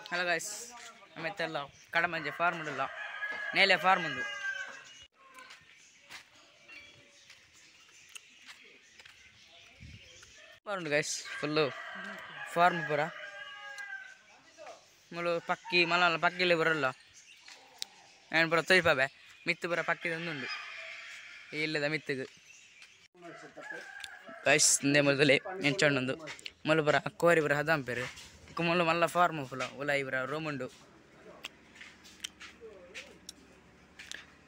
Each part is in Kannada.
హలో గైస్ మెత్తల్లో కడమంచి ఫార్మ్ ఉండಲ್ಲ నేలే ఫార్మ్ ఉంది బాగుంది గైస్ ఫుల్ ಫಾರ್ಮ್ ಪೂರ ಮುಳು ಪಕ್ಕಿ ಮಲ ಪಕ್ಕಿಲಿ ಬರಲ್ಲ ಏನು ಪೂರ ತೊಯ್ಪಾಬೆ ಮಿತ್ತು ಪೂರ ಪಕ್ಕಿದೊಂದುಂಡು ಇಲ್ಲದ ಮಿತ್ತಿಗೆ ಗೈಸ್ ಇಂದೇ ಮೊದಲೇ ಎಂಚಣ್ಣೊಂದು ಮುಳು ಪೂರ ಕೋರಿ ಪೂರ ಹದಂಪೇರು ಮುಳು ಮಲ್ಲ ಫಾರ್ಮ್ ಫುಲ ಉಲ ಇವರ ರೂಮುಂಡು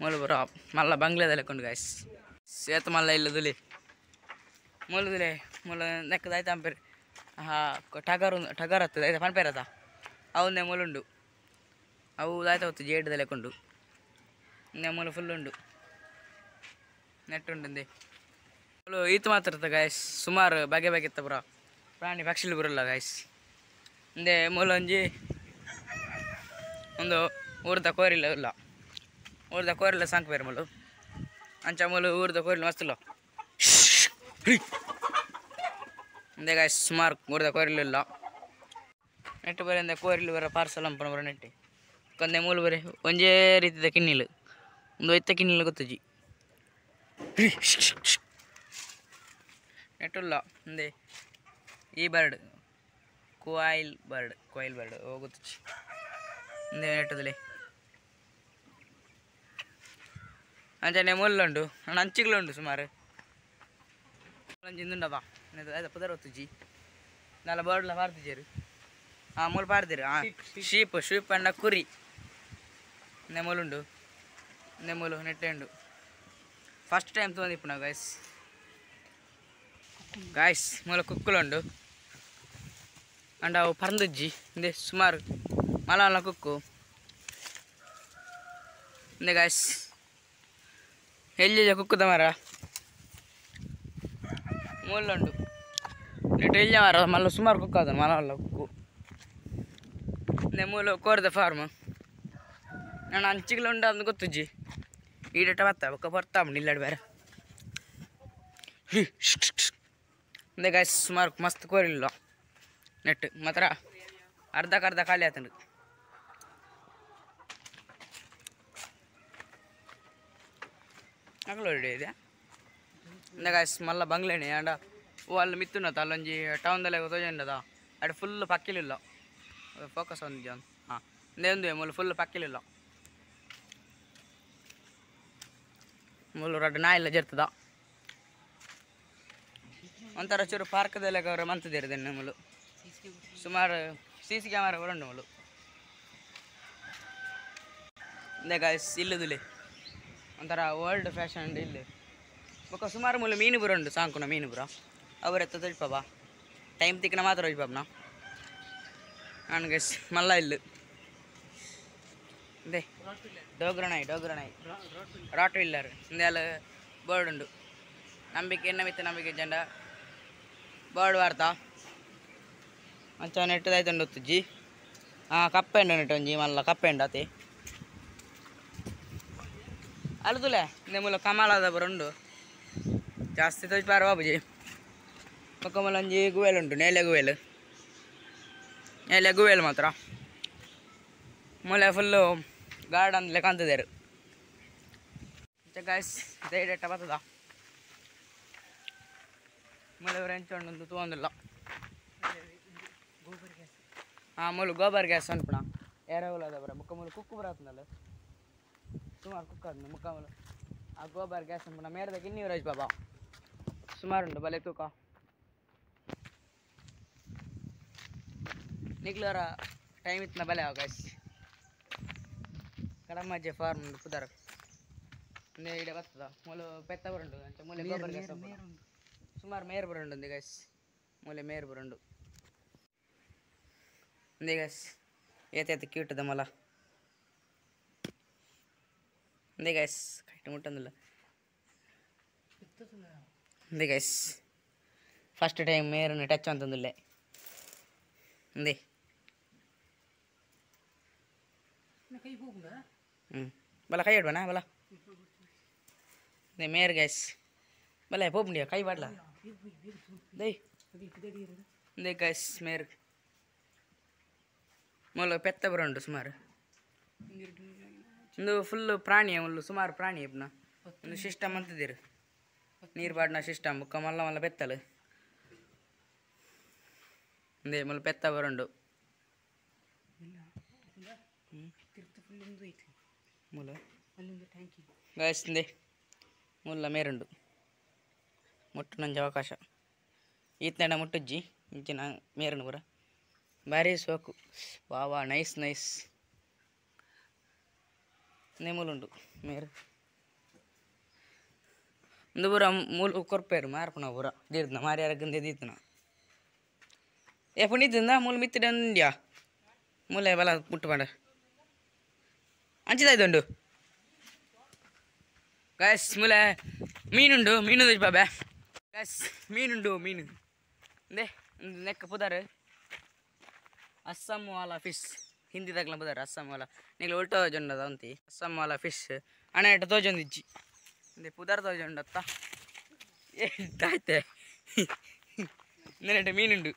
ಮುಳು ಪೂರ ಮಲ್ಲ ಬಂಗ್ಲೆದ ಲೆಕ್ಕೊಂಡು ಗೈಸ್ ಸೇತ ಮಲ್ಲ ಇಲ್ಲದುಲಿ ಮುಳುದುಲೆ ಮುಳು ನೆಕ್ಕದಾಯ್ತು ಅಂಪೇರು ಟಗರ್ ಹತ್ತದ ಆಯ್ತಾ ಪನ್ಪೇರದ ಅವನ್ನೇ ಮುಳುಂಡು ಅವು ಆಯ್ತಾ ಹೊತ್ತು ಜೇಡದ ಲೆಕ್ಕೊಂಡು ಇನ್ನೇ ಮುಳು ಫುಲ್ ಉಂಡು ನೆಟ್ಟುಂಡು ಮುಳು ಈತು ಮಾತ್ರ ಗಾಯ್ಸ್ ಸುಮಾರು ಬಗೆ ಬಗೆ ಇತ್ತ ಪುರ ಪ್ರಾಣಿ ಪಕ್ಷಿಲು ಬರಲ್ಲ ಗಾಯ್ಸ್ ಇಂದೇ ಮುಳು ಒಂಜಿ ಒಂದು ಊರ್ದ ಕೋರಿಲ್ಲ ಇಲ್ಲ ಊರ್ದ ಕೋರಿಲ್ಲ ಸಾಂಕ್ಬೇರು ಮುಳು ಅಂಚ ಮುಳು ಊರ್ದ ಕೋರಿಲ್ಲ ಮಸ್ತಲ್ಲ ಇಂದೇ ಗಾಯ್ಸ್ ಸುಮಾರು ಊರ್ದ ಕೋರಿಲಿಲ್ಲ ನೆಟ್ಟು ಬರೀ ಕೋರಿಲು ಬರ ಪಾರ್ಸಲ್ ಅಂಪನ ಬರ ನೆಟ್ಟಿ ಕೊಂದೆ ಮೂಲು ಬರೀ ಒಂದೇ ರೀತಿಯ ಕಿನ್ನಿಲು ಒಂದು ಒಯ್ತ ಕಿನ್ನಿಲು ಗೊತ್ತಜ್ಜಿ ನೆಟ್ಟುಲ್ಲ ಒಂದೇ ಈ ಬರ್ಡ್ ಕೊಯಿಲ್ ಬರ್ಡ್ ಹೋಗುತ್ತಜ್ಜಿ ಒಂದೇ ನೆಟ್ಟದಲ್ಲಿ ಅಂಚನೆ ಮುಳ್ಳುಂಡು ನನ್ನ ಅಂಚಿಗಳುಂಡು ಸುಮಾರು ಇಂದುಂಡವ ಪುದರ್ ಹೊತ್ತುಜಿ ನಾಲ್ ಬರ್ಡ್ಲ ಪಾರ್ತಿಜೇರು ಮೂಲು ಪಾರ್ದಿರು ಶೀಪ್ ಅಂಡ ಕುರಿ ನೆಮೂಲುಂಡು ನೆಮೂಲು ನೆಟ್ಟೆಂಡು ಫಸ್ಟ್ ಟೈಮ್ ತೊಂದಿಪ್ಪು ನಾವು ಗಾಯ್ಸ್ ಮೂಲ ಕುಕ್ಕುಲುಂಡು ಅಂಡ ಅವು ಪರಂದುಜ್ಜಿ ಇಂದೆ ಸುಮಾರು ಮಲ ಕುಕ್ಕು ಇಂದೆ ಗಾಯ್ಸ್ ಎಲ್ಲಿ ಕುಕ್ಕುದ ಮರ ಮೂಲುಂಡು ನೆಟ್ಟು ಎಲ್ಲಿ ಮರ ಮಲ್ಲ ಸುಮಾರು ಕುಕ್ಕು ಅದ ಮಲ ಕುಕ್ಕು ಮೂಲು ಕೋರ್ದ ಫಾರ್ಮ್ ನಾನು ಅಂಚಿಗಳುಂಡು ಅಂದು ಗೊತ್ತುಜ್ಜಿ ಈಡಟ ಬತ್ತ ಬೊಕ್ಕ ಬರ್ತಾ ಇಲ್ಲಾಡು ಬೇರೆ ಇಂದೇ ಗಾಯ್ಸ್ ಸುಮಾರು ಮಸ್ತ್ ಕೋರಿಲ್ಲ ನೆಟ್ಟು ಮಾತ್ರ ಅರ್ಧಕ್ಕರ್ಧ ಖಾಲಿ ಆತಂಡು ಅಗಲು ಇದೆಯಾ ಇಂದೇ ಗಾಯ್ಸ್ ಮಲ್ಲ ಬಂಗ್ಲೆಣಿ ಅಂಡ ಅಲ್ಲಿ ಮಿತ್ತುನತ ಅಲ್ಲೊಂಜಿ ಟೌನ್ದಲ್ಲೇ ತೋಜಂಡದ ಅಡು ಫುಲ್ ಪಕ್ಕಿಲಿಲ್ಲ ಫೋಕಸ್ ಒಂದು ಜಾನ್ ಹಾಂ ಇಂದೇ ಮೂಲು ಫುಲ್ ಪಕ್ಕಿಲಿಲ್ಲ ಮೂಲು ರಡ್ಡು ನಾಯಿಲ್ಲ ಜರ್ತದ ಒಂಥರ ಚೂರು ಪಾರ್ಕ್ದಲ್ಲೇ ಅವ್ರ ಮಂತದಿರದೆಣ್ಣೆ ಮೂಲು ಸುಮಾರು ಸಿ ಕ್ಯಾಮರಾ ಬರಂಡು ಮೂಲು ಇಂದೇ ಗಾಯ್ಸ್ ಇಲ್ಲದುಲೆ ಒಂಥರ ವರ್ಲ್ಡ್ ಫ್ಯಾಷನ್ ಇಲ್ಲಿ ಬೊಕ್ಕ ಸುಮಾರು ಮೂಲು ಮೀನು ಬರಂಡು ಸಾಂಕುನ ಮೀನು ಬುರ ಅವರೆತ್ತ ತೊಳ್ಪಬ ಟೈಮ್ ತಿಕ್ಕನ ಮಾತ್ರ ಒಯ್ಪಬ್ನ ನಾನು ಗೈಸ್ ಮಲ್ಲ ಇಲ್ಲು ಇಂದೇ ಡೋಗ್ರನಾಯಿ ರಾಟ್ ವಿಲ್ಲರ್ ಇಂದೆ ಅಲ್ಲ ಬರ್ಡ್ ಉಂಡು ನಂಬಿಕೆ ಎನ್ನಮಿತ್ತ ನಂಬಿಕೆ ಜಂಡ ಬರ್ಡ್ ವಾರ್ತಾ ಅಂಚ ನೆಟ್ಟದಾಯ್ತುಂಡು ಹೊತ್ತುಜ್ಜಿ ಕಪ್ಪೆಂಡು ನೆಟ್ಟು ಒಂಜಿ ಮಲ್ಲ ಕಪ್ಪೆಂಡು ಅತಿ ಅಲ್ದುಲೆ ಇಂದೆ ಮೂಲ ಕಮಲದ ಬರುಂಡು ಜಾಸ್ತಿ ತೊಜ್ಪಾರ ಬಾಬುಜಿ ಪಕ್ಕ ಮೂಲ ಒಂಜಿ ಗುವೇಲ್ ಉಂಟು ನೇಲೆ ಗುವೇಲ್ ಮಾತ್ರ ಮೂಲೆ ಫುಲ್ಲು ಗಾರ್ಡನ್ ಲೆಕ್ಕ ಅಂತಿದ್ದಾರೆ ಗಾಯ್ಸ್ ದೈಡೆಟ್ಟ ಬರ್ತದ ಮೂಲೆ ಎಂಚೊಂಡು ತೊಗೊಂದಿಲ್ಲ ಮೂಲು ಗೋಬರ್ ಗ್ಯಾಸ್ ಅನ್ಪಣ ಎರೆಹುಲದ ಬರ ಮುಖ ಮೂಲು ಕುಕ್ಕು ಬರತ್ತಲ್ಲ ಸುಮಾರು ಕುಕ್ ಆದ್ನ ಮುಖ ಮೂಲು ಆ ಗೋಬರ್ ಗ್ಯಾಸ್ ಅನ್ಪಣ ಮೇರ್ದಕ್ಕೆ ಇನ್ನೂರು ಐದು ಬಾಬಾ ಸುಮಾರು ಉಂಟು ಬಲೆ ತೂಕ ನಿಗ್ಲರ ಟೈಮ್ ಇತ್ತನ ಬಲೆ ಅವ ಗಾಯ್ಸ್ ಕಡಮಜ್ಜೆ ಫಾರ್ಮ್ ಉಂಡು ಪುದರ್ ಇಂದೇ ಇಡೆ ಬರ್ತದ ಮೂಲು ಪೆತ್ತ ಬರುಂಡು ಅಂಚ ಮೂಲೆ ಗೋಬರ್ ಗ್ಯಾಸ್ ಸುಮಾರು ಮೇರ್ ಬರುಂಡು ಇಂದೆ ಗಾಯ್ಸ್ ಮೂಲೆ ಮೇರ್ ಬರುಂಡು ಇಂದೆ ಗಾಯ್ಸ್ ಏತ ಕ್ಯೂಟದ ಮಲ ಇಂದೆ ಗಾಯ್ಸ್ ಕೈಟ್ ಮುಟ್ಟಂದಿಲ್ಲ ಇಂದೆ ಗಾಯ್ಸ್ ಫಸ್ಟ್ ಟೈಮ್ ಮೇರನ್ನು ಟಚ್ ಅಂತಂದಿಲ್ಲೆ ಇಂದೆ ಬಲ ಕೈ ಇಡ್ಬಣ ಬಲ ಮೇರ್ ಗ್ಯಾಸ್ ಬಲ ಪೋಪುಂಡಿಯ ಕೈ ಬಾಡ್ಲ ದೈ ದೇ ಗ್ಯಾಸ್ ಮೇರ್ ಮೂಲ ಪೆತ್ತ ಬರ ಉಂಟು ಸುಮಾರು ಒಂದು ಫುಲ್ಲು ಪ್ರಾಣಿ ಮುಳ್ಳು ಸುಮಾರು ಪ್ರಾಣಿ ಇಪ್ನ ಒಂದು ಸಿಸ್ಟಮ್ ಅಂತಿದ್ದೀರಿ ನೀರು ಬಾಡಿನ ಸಿಸ್ಟಮ್ ಬುಕ್ಕ ಮಲ್ಲ ಮಲ್ಲ ಬೆತ್ತಲು ಒಂದೇ ಮುಳ್ಳು ಪೆತ್ತ ಬರಂಡು ಮೂಲ ಗಾಯಿಸ್ತಿಂದೆ ಮುಲ್ಲ ಮೇರುಂಡು ಮುಟ್ಟು ನಂಜ ಅವಕಾಶ ಈತನ ಮುಟ್ಟುಜ್ಜಿ ಇಂಚಿನ ಮೇರನು ಬರ ಭಾರಿ ಸೋಕು ವಾ ವಾ ನೈಸ್ ನೈಸ್ ನೆಮೂಲುಂಡು ಮೇರು ಒಂದು ಬುರ ಮೂಲು ಕೊರ್ಪೇರು ಮಾರ್ಪನ ಬುರ ದೀರ್ನ ಮಾರಿ ಅರಗಂದೆ ದೀತನ ಏ ಪುನೀತಿಂದ ಮೂಲು ಮಿತ್ತಿಡ ಇಂಡ್ಯಾ ಮೂಲೆ ಬಲ ಮುಟ್ಟು ಮಾಡ ಅಂಚಿದಾಯ್ದುಂಡು ಗಾಯಸ್ ಮೂಲೆ ಮೀನುಂಡು ಮೀನು ಬಾಬೆ ಗಾಯಸ್ ಮೀನುಂಡು ಮೀನು ಅಂದೆ ಒಂದು ನೆಕ್ಕ ಪುದಾರು ಅಸ್ಸಾಂ ವಾಲ ಫಿಶ್ ಹಿಂದಿ ತಗ್ಲ ಪುದಾರು ಅಸ್ಸಾಂ ವಾಲ ನೀನು ಉಲ್ಟೋ ಜೊಂಡದ ಅಂತಿ ಅಸ್ಸಾಂ ವಾಲ ಫಿಶ್ ಹಣ ಎಟ್ಟು ತೋಜೊಂದಿಜ್ಜಿ ಅಂದೆ ಪುದಾರ್ ತೋಜೊಂಡತ್ತ ಏಟಾಯ್ತೆ ನೆನಟು ಮೀನುಂಡು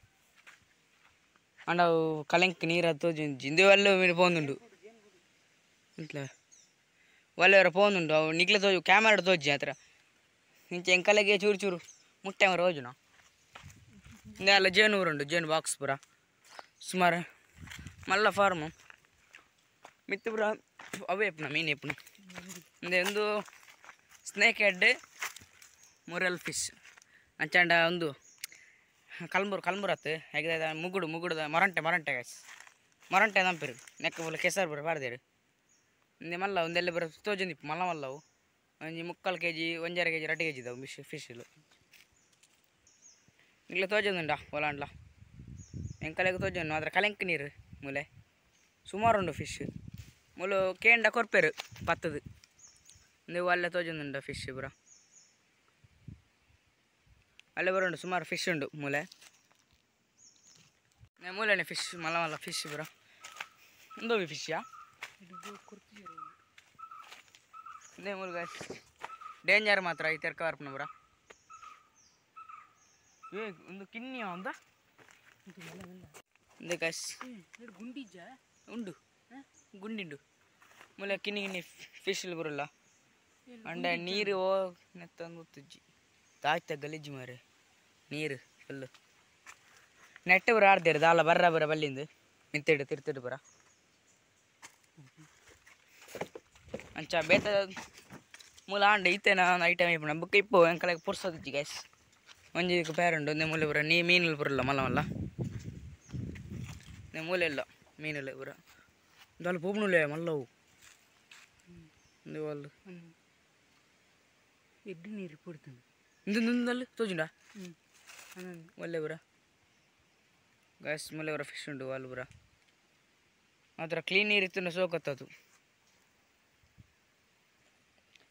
ಅಂಡವು ಕಲೆಂಕ್ ನೀರು ತೋಜೊಂದಿಜ್ಜಿ ಇಂದು ಒಳ್ಳೆ ಮೀನು ಪೋಂದುಂಡು ಇಂಟ್ಲ ಒಳ್ಳೆಯವರ ಪೋಂದುಂಡು ಅವು ನಿಗ್ಲ ತೋಜು ಕ್ಯಾಮರಾ ತೋಜಿ ಹತ್ರ ಇಂಚೆ ಎಂಕಲೆಗೆ ಚೂರು ಚೂರು ಮುಟ್ಟೆ ಮರ ಹೋಜುನ ಇಂದೆ ಅಲ್ಲ ಜೇನು ಊರುಂಡು ಜೇನು ಬಾಕ್ಸ್ ಪುರ ಸುಮಾರು ಮಲ್ಲ ಫಾರ್ಮು ಮಿತ್ತು ಪುರ ಅವೇ ಎಪ್ಪುನ ಮೀನು ಎಪ್ಪುನ ಇಂದೆ ಒಂದು ಸ್ನೇಕ್ ಹೆಡ್ ಮುರಲ್ ಫಿಶ್ ಅಂಚಾಂಡ ಒಂದು ಕಲ್ಮುರತ್ತು ಹೇಗಿದೆ ಮುಗುಡುದ ಮೊರಂಟೆ ಗಾಯ್ಸ್ ಮೊರಂಟೆ ನಂಪಿರು ನೆಕ್ಕ ಪುಲ್ಲ ಕೆಸರು ಬರ ಬಾರ್ದೇರು ಇಂದೆ ಮಲ್ಲ ಒಂದೆಲ್ಲ ಬರ ತೋಜೊಂದಿಪ್ಪು ಮಲ್ಲ ಮಲ್ಲವು ಒಂಜಿ 3/4 kg 1.5 kg 2 kg ಇದಾವೆ ಫಿಶ್ಲು ಇಗ್ಲ ತೋಜೊಂದುಂಡ ಒಲಾಂಡ್ಲ ಎಂಕಲೆಗೆ ತೋಜೊಂಡು ಅದರ ಕಲೆಂಕ್ ನೀರು ಮೂಲೆ ಸುಮಾರು ಉಂಡು ಫಿಶ್ ಮೂಲು ಕೇಂಡ ಕೊರ್ಪೆರು ಪತ್ತದು ನೀವು ಅಲ್ಲೇ ತೋಜೊಂದುಂಡ ಫಿಶ್ ಪುರ ಅಲ್ಲೇ ಬರೋಂಡು ಸುಮಾರು ಫಿಶ್ ಉಂಡು ಮೂಲೆ ಮೂಲೆನೆ ಫಿಶ್ ಮಲ್ಲ ಮಲ್ಲ ಫಿಶ್ ಪುರ ಒಂದು ಫಿಶ್ಯಾ ಇಂದೇ ಮೂಲ ಡೇಂಜರ್ ಮಾತ್ರ ಈ ತೆರ್ಕ ಬರ್ಪನ ಪುರ ಏ ಒಂದು ಕಿನ್ನಿಯ ಒಂದ ಇಂದೆ ಗಾಯ್ಸ್ ಗುಂಡಿಜ್ಜ ಉಂಡು ಗುಂಡಿಂಡು ಮೂಲೆ ಕಿನ್ನಿ ಫಿಶ್ ಬರಲ್ಲ ಅಂಡ ನೀರು ಓ ನೆತ್ತಂದು ಗೊತ್ತುಜ್ಜಿ ತಾಯ್ತ ಗಲೀಜು ಮಾರೆ ನೀರು ಫುಲ್ಲು ನೆಟ್ಟ ಬರ ಆಡ್ದೇರು ದಾಲ ಬರ ಬಲ್ಲಿಂದು ಮಿತ್ತಿಡು ತಿರ್ತಿಡು ಬರ ಅಂಚ ಬೇತ ಮೂಲ ಆಂಡ ಈತೇನ ಐಟಮ್ ಇಪ್ಪಣ ಬುಕ್ ಇಪ್ಪು ಎಂಕಲೆಗೆ ಪುರ್ಸೋದಿಜ್ಜಿ ಗ್ಯಾಸ್ ಒಂಜಿ ಪೇರುಂಡು ಒಂದೇ ಮೂಲೆ ಬರ ಮೀನಲ್ಲಿ ಬರಲ್ಲ ಮಲ್ಲ ಮಲ್ಲ ಮೂಲೆ ಇಲ್ಲ ಮೀನಲ್ಲಿ ಬರ ದಾಲ್ ಪೂಪ್ನುಲೆ ಮಲ್ಲವು ಒಂದು వాళ్ళు ಎಡ್ಡು ನೀರು ಪುಡ್ತಾನೆ ಇಂದು ತೋಜುಂಡ ಒಳ್ಳೆ ಬರ ಗ್ಯಾಸ್ ಮೂಲೆ ಬರ ಫಿಶ್ ಉಂಡು వాళ్ళు ಬರ ಮಾತ್ರ ಕ್ಲೀನ್ ನೀರು ಇತ್ತು ಸೋಕತ್ತದು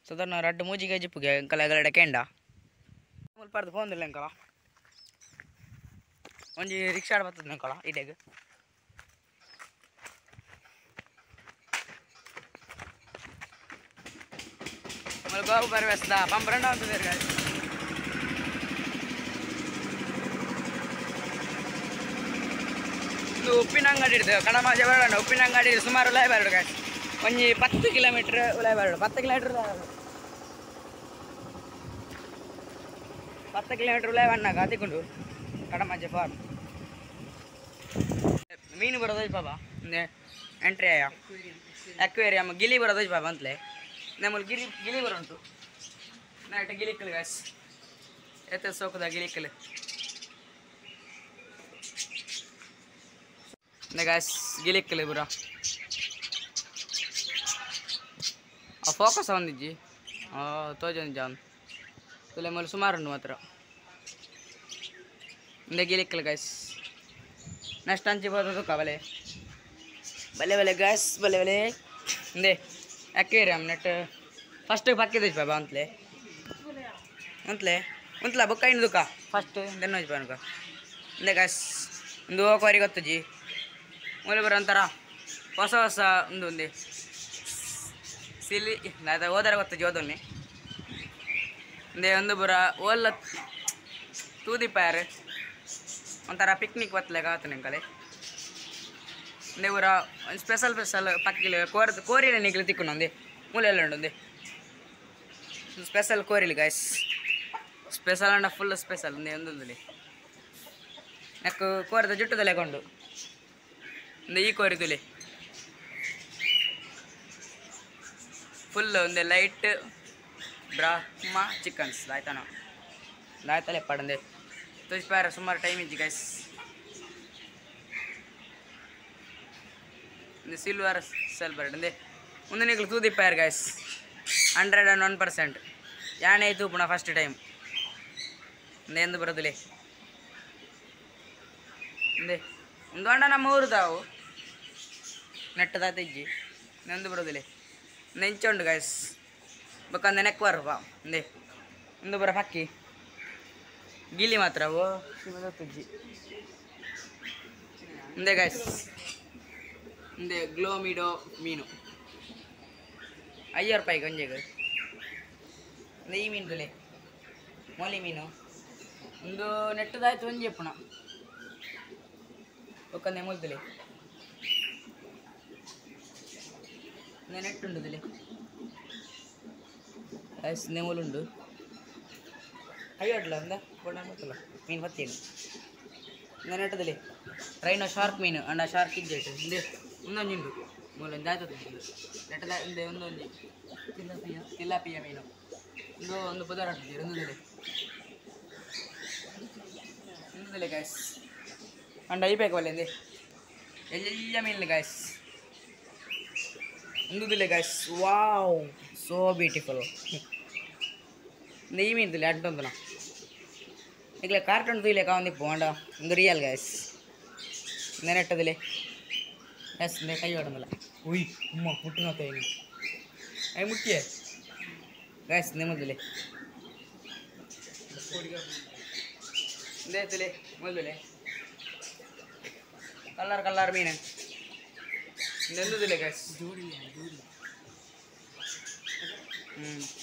ಸಾಧಾರಣ 2-3 kg ಜಿಪ್ಪುಗೆ ಎಂಕಲ ಎಗಲಡೆ ಕೆಂಡ ಮುಲ್ಪಾರ್ದು ಪೋಂದಿಲ್ಲ ಎಂಕಲ ಒಂಜಿ ರಿಕ್ಷಾ ಬರ್ತದೆ ಎಂಕಲ ಇಡೆಗೆ ಗೋಬು ಬರ್ವೇಸ್ದ ಪಂಪ್ರಂಡ ಅಂತದೇರು ಗಾಡಿ ಇದು ಉಪ್ಪಿನ ಅಂಗಡಿ ಇಡ್ತೇವೆ ಕಡಮಾಜ ಬೇಡ ಉಪ್ಪಿನ ಅಂಗಡಿ ಸುಮಾರು ಉಲಾಯ್ ಬೇಡ ಗಾಡಿ ಒಂಜಿ 10 ಕಿಲೋಮೀಟ್ರ್ ಉಲಾಯ್ ಬೇಡ 10 ಕಿಲೋಮೀಟ್ರ್ 10 ಕಿಲೋಮೀಟ್ರ್ ಉಲಾಯ್ ಬಣ್ಣಾಗ ಅತಿಕೊಂಡು ಕಡಮಾಜೆ ಫಾರ್ಮ್ ಮೀನು ಬರೋದೈಜ್ ಬಾಬಾ ಎಂಟ್ರಿ ಆಯ ಅಕ್ವೇರಿಯಮ್ ಗಿಲಿ ಬರೋದೈಜ್ ಬಾಬಾ ಅಂತಲೇ ನಮ್ಮಲ್ಲಿ ಗಿಲಿ ಬರುಂಟು ನೈಟ್ ಗಿಲಿಕ್ಕಲು ಗಾಸ್ ಎತ್ತ ಸೋಕದ ಗಿಲಿಕ್ಕಲು ಗಾಸ್ ಗಿಲಿಕ್ಕಲು ಬುರ ಆ ಫೋಕಸ್ ಒಂದಿಜ್ಜಿ ತೋಜೊಂದು ಜಾನ್ ತುಲೆ ಮೊದಲು ಸುಮಾರು ಉಂಡು ಮಾತ್ರ ಇಂದೆ ಗಿಲಿಕ್ಕಲು ಗಾಸ್ ನೆಕ್ಸ್ಟ್ ಅಂಚಿ ಬರೋದು ಬಲೆ ಬಲೆ ಬಲೆ ಗಾಸ್ ಬಲೆ ಬಲೆ ಇಂದೆ ಅಕ್ವೇರಿಯಮ್ ನೆಟ್ ಫಸ್ಟ್ ಪಕ್ಕಿದೈತಿ ಬಾಬಾ ಅಂತಲೇ ಉಂತ್ಲ ಬುಕ್ಕ ಇನ್ನುಕ ಫಸ್ಟ್ ದೆನ್ನ ಅನ್ಕ ಇಂದೆ ಗಾಸ್ ಒಂದು ಹೋಗುವರಿ ಗೊತ್ತಜ್ಜಿ ಮೂಲೆ ಬರೋ ಒಂಥರ ಹೊಸ ಒಂದೇ ಸಿಲಿ ಅದು ಹೋದರೆ ಗೊತ್ತಜ್ಜಿ ಓದೋನಿ ಇಂದೆ ಒಂದು ಬರ ಓಲ್ಲ ತೂದಿ ಪ್ಯಾರ್ ಒಂಥರ ಪಿಕ್ನಿಕ್ ಬತ್ತಲೆ ಆತು ನಿಂಕಲೆ ఉందే ఊరా స్పెషల్ స్పెషల్ పక్కిలు కోరీలు నీకు తిక్కున్నా ఉంది మూలలో ఉంది స్పెషల్ కోరీలు guys special and full special ఉంది ఉంది నాకు కోరిత జుట్టుದ లేಕೊಂಡು ಈ ಕೋರಿದುಲೆ ಫುಲ್ ಒಂದು ಲೈಟ್ ಬ್ರಾಹ್ಮ ಚಿಕನ್ಸ್ ದಾಯ್ತಾನೆ ಪಡಂದೆ ತುಜ್ಪಾರ ಸುಮಾರು ಟೈಮ್ ಇಜ್ಜಿ ಗೈಸ್ ಸಿಲ್ವರ್ ಸೆಲ್ಬರ್ಡ್ ಅಂದೆ ಮುಂದೆ ನೀವು ತೂದಿಪ್ಪಾರು ಗೈಸ್ 101% ಯಾನೇ ತೂಪುಣ ಫಸ್ಟ್ ಟೈಮ್ ಎಂದು ಬರೋದಿಲ್ಲ ಅಂದೆ ಒಂದು ಅಂಡ ನಮ್ಮ ಊರುದಾವು ನೆಟ್ಟದ ತೆಜ್ಜಿ ನೆಂದು ಬರೋದಿಲ್ಲ ನೆಂಚುಂಡು ಗೈಸ್ ಬೇಕಂದ್ರೆ ನೆಕ್ ಬರಪ್ಪ ಅಂದೆ ಒಂದು ಬರ ಪಕ್ಕಿ ಗಿಲಿ ಮಾತ್ರ ಓ ತೆಜ್ಜಿ ಅಂದೆ ಗೈಸ್ ಅಂದೆ ಗ್ಲೋಮಿಡೋ ಮೀನು 5 ರೂಪಾಯಿ ಗಂಜೆಗೆ ಅಂದೆ ಈ ಮೀನು ತುಲೆ ಮೊಲಿ ಮೀನು ಒಂದು ನೆಟ್ಟದಾಯ್ತು ಒಂಜಿ ಎಪ್ಪುಣ ಒಕ್ಕಂದೆ ಮುಲ್ತಲೆ ನೆಟ್ಟುಂಡು ದಿಲೆ ಐಸ್ ನೆಮೂಲುಂಡು ಅಯ್ಯೋಡ್ಲ ಅಂದ ಬಣ್ಣ ಗೊತ್ತಲ್ಲ ಮೀನು ಬತ್ತೇನು ನೆಟ್ಟದಲ್ಲಿ ರೈನೋ ಶಾರ್ಕ್ ಮೀನು ಅಂಡ ಶಾರ್ಕ್ ಇಜ್ಜೆಟ್ಟು ಹಿಂದೆ ಒಂದೊಂದುಂಡು ಮೂಲೊಂದು ಆಯ್ತದೆ ನೆಟ್ಟದ ಹಿಂದೆ ಒಂದೊಂದು ತಿಲಾಪಿಯ ಮೀನು ಒಂದು ಪದಾರ ಒಂದೊಂದಿದೆ ಒಂದೊಂದಿಲ್ಲ ಗ್ಯಾಸ್ ಅಂಡ್ ಐಬೇಕು ಅಲ್ಲಿಂದೆ ಎಲ್ಲ ಮೀನು ಗಾಯ್ಸ್ ಒಂದುದಿಲ್ಲ ಗಾಯ್ಸ್ ವಾವ್ ಸೋ ಬ್ಯೂಟಿಫುಲ್ ಈ ಮೀನು ತಿಳಿ ಅಂಟೊಂದು ಈಗ ಕಾರ್ಟೂನ್ ತುಯ್ಲೆ ಕಾವಂದಿಪ್ಪು ಅಂಡ ಒಂದು ರಿಯಲ್ ಗಾಯ್ಸ್ ನೆನೆಟ್ಟದಿಲ್ಲ ಎಸ್ ಕೈ ಹೊಡಂದಿಲ್ಲ ಉಯ್ ಉಮ್ಮ ಮುಟ್ಟಿನ ಏನು ಐ ಮುಟ್ಟಿಯೇ ಗಾಯ್ಸ್ ನೆಮ್ಮದಿಲ್ಲ ಇಂದೇ ಮೊದಲೇ ಕಲರ್ ಮೀನು ನೆಂದುದಿಲ್ಲ ಗಾಯ್ಸ್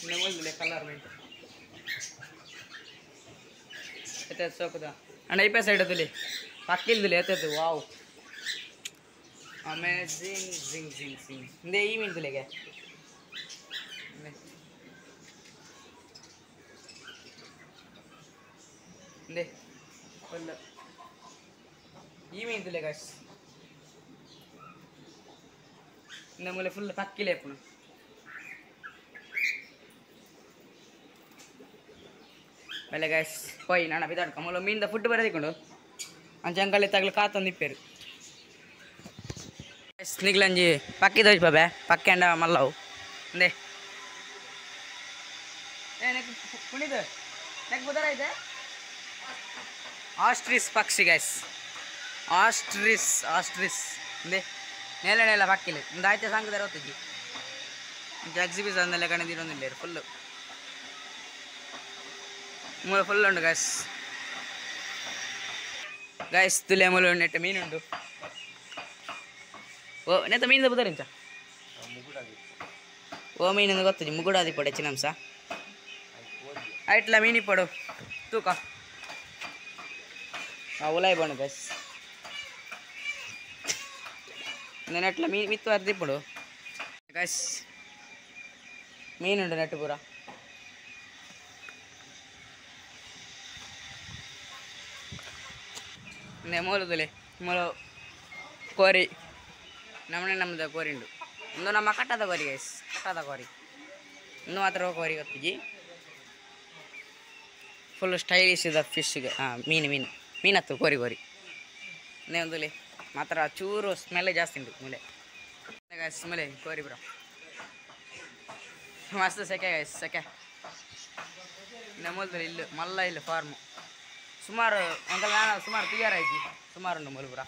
ನೆಮ್ಮದಿಲ್ಲ ಕಲರ್ ಮೀನು ಎತ್ತ ಸೋಕದ ಅಂಡ್ ಐಪೆ ಸೈಡ್ ಅದಲ್ಲಿ ಪಕ್ಕಿಲ್ದಿಲ್ಲ ಎತ್ತದು ವಾವ್ ಅಮೇಜಿಂಗ್ ಜಿಂಗ್ ಜಿಂಗ್ ಜಿಂಗ್ ಇಂದೇ ಈ ಮೀನು ತುಲೆಗೆ ಇಂದೇ ಫುಲ್ ಈ ಮೀನು ತುಲೆ ಗಾಯ್ಸ್ ಇಂದ ಮೂಲೆ ಫುಲ್ ಪಕ್ಕಿಲೆ ಪುಣ ಬೆಲೆ ಗಾಯ್ಸ್ ಪೋಯ್ ನಾನ ಬಿದ್ದಾಡ್ಕ ಮೂಲ ಮೀನಿಂದ ಫುಡ್ ಬರದಿಕೊಂಡು ಅಂಚಂಕಲ್ಲಿ ತಗಲು ಕಾತೊಂದು ಇಪ್ಪೇರು ನಿಗ್ಲಂಜಿ ಪಕ್ಕಿ ದೋಜ್ ಬಾಬೆ ಪಕ್ಕೆ ಅಂಡ ಮಲ್ಲವು ಅಂದೆ ಕುಣಿದು ನೆಕ್ ಬುದರೈತೆ ಆಸ್ಟ್ರಿಸ್ ಪಕ್ಷಿ ಗಾಯ್ಸ್ ಆಸ್ಟ್ರಿಸ್ ಅಂದೆ ನೆಲ ಪಕ್ಕಿಲ್ಲ ಒಂದು ಆಯ್ತು ಸಾಂಗದಾರ ಹೊತ್ತಿದ್ದಿ ಎಕ್ಸಿಬಿಷನ್ ಅಂದೆಲ್ಲ ಕಣಿದಿರೊಂದಿಲ್ಲ ಫುಲ್ಲು ಮೂಲ ಫುಲ್ ಉಂಟು ಗಾಯ್ಸ್ ತುಲೆ ಮೂಲ ನೆಟ್ಟ ಮೀನುಂಟು ಓ ನೆತ್ತ ಮೀನಿಂದ ಬುದರಿಂಚ ಓ ಮೀನಿಂದ ಗೊತ್ತಜ್ಜಿ ಮುಗುಡಾದಿ ಪಡೆ ಚಿನ್ನಂಸ ಆಯ್ತಲ್ಲ ಮೀನಿ ಪಡು ತೂಕ ಉಲಾಯಿ ಬಣ್ಣು ಗಾಯ್ಸ್ ನೆಟ್ಲ ಮೀನು ಮಿತ್ತು ಅರ್ದಿ ಪಡು ಗಾಯ್ಸ್ ಮೀನುಂಟು ನೆಟ್ಟು ಪೂರ ಮೂಲದಲ್ಲಿ ಮೂಲ ಕೋರಿ ನಮ್ಮದು ಕೋರಿ ಉಂಟು ಒಂದು ನಮ್ಮ ಕಟ್ಟದ ಕೋರಿ ಗೈಸ್ ಕಟ್ಟದ ಕೋರಿ ಒಂದು ಮಾತ್ರ ಕೋರಿ ಗೊತ್ತಿಜ್ಜಿ ಫುಲ್ ಸ್ಟೈಲಿಶ್ ಇದೆ ಫಿಶ್ಗೆ ಮೀನತ್ತು ಕೋರಿ ಒಂದಲ್ಲಿ ಮಾತ್ರ ಚೂರು ಸ್ಮೆಲ್ಲೇ ಜಾಸ್ತಿ ಉಂಟು ಮೂಲೆ ಗಾಯ್ಸ್ ಮೂಲೆ ಕೋರಿ ಬ್ರೋ ಮಸ್ತ್ ಸೆಕೆ ಗಾಯ್ಸ್ ಸೆಕೆ ಮೂಲದಲ್ಲಿ ಇಲ್ಲ ಮಲ್ಲ ಇಲ್ಲ ಫಾರ್ಮು ಸುಮಾರು ಅಂಕಲ್ ನಾನು ಸುಮಾರು ಕ್ಲಿಯರ್ ಆಯ್ತು ಸುಮಾರು ಉಂಟು ಮೂಲಪುರ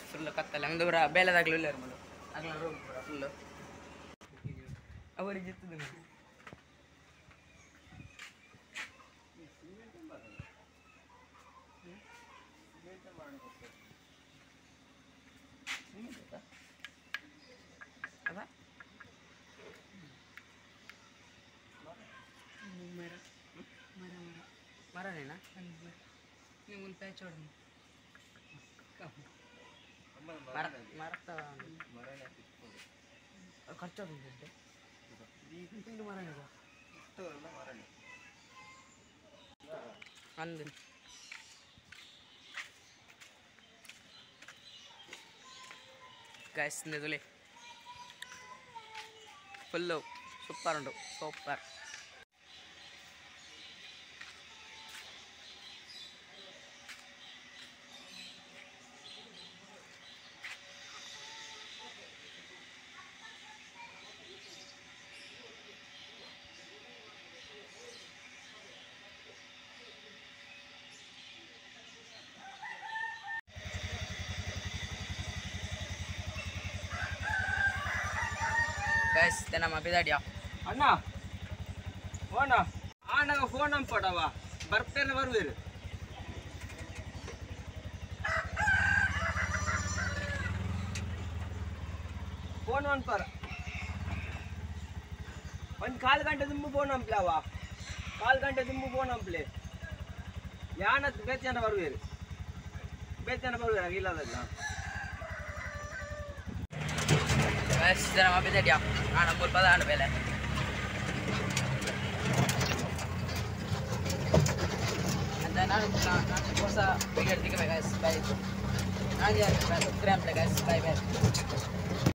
ಫುಲ್ ಕತ್ತಲ್ಲ ಒಂದು ಬರ ಬೇಲೆದಾಗ್ಲೂ ಇಲ್ಲ ಮಲು ಆಗ್ಲ ರೋಡ್ ಫುಲ್ಲು ಅವರಿಗೆ ಜಿತ್ತದು ಮರನೇನಾ ನೀವು ಉಲ್ಪಾಯ ಚೋಡನು ಮರತ್ತ ಖರ್ಚಾಗುತ್ತೆ ಮರನೇ ಅಂದು ಗೈಸ್ ನಿದುಲಿ ಫುಲ್ಲು ಸೂಪರ್ ಉಂಟು ಸೂಪರ್ guys tenama bidadia ಅಣ್ಣ ಫೋನ್ ಆನಾಗ ಫೋನ್ ನಂಪಡವ ಬರ್ತೇನೆ ಬರುವೇರು ಫೋನ್ ಅನ್ಪಾರ ಒಂದು 1/4 ಗಂಟೆ ದುಂಬು ಫೋನ್ ನಂಪ್ಲವ 1/4 ಗಂಟೆ ದುಂಬು phone ನಂಪ್ಲೆ ಯಾನತ್ ಬೇಚನ ಬರುವೇರು ಇಲ್ಲದಲ್ಲ guys tenama bidadia ana mulpada anu bele and then ನಾನು ಹೊಸ ವಿಡಿಯೋ ತೆಗಿಬೇಕು guys bye ನಾನು subscribe ಮಾಡಿ guys bye bye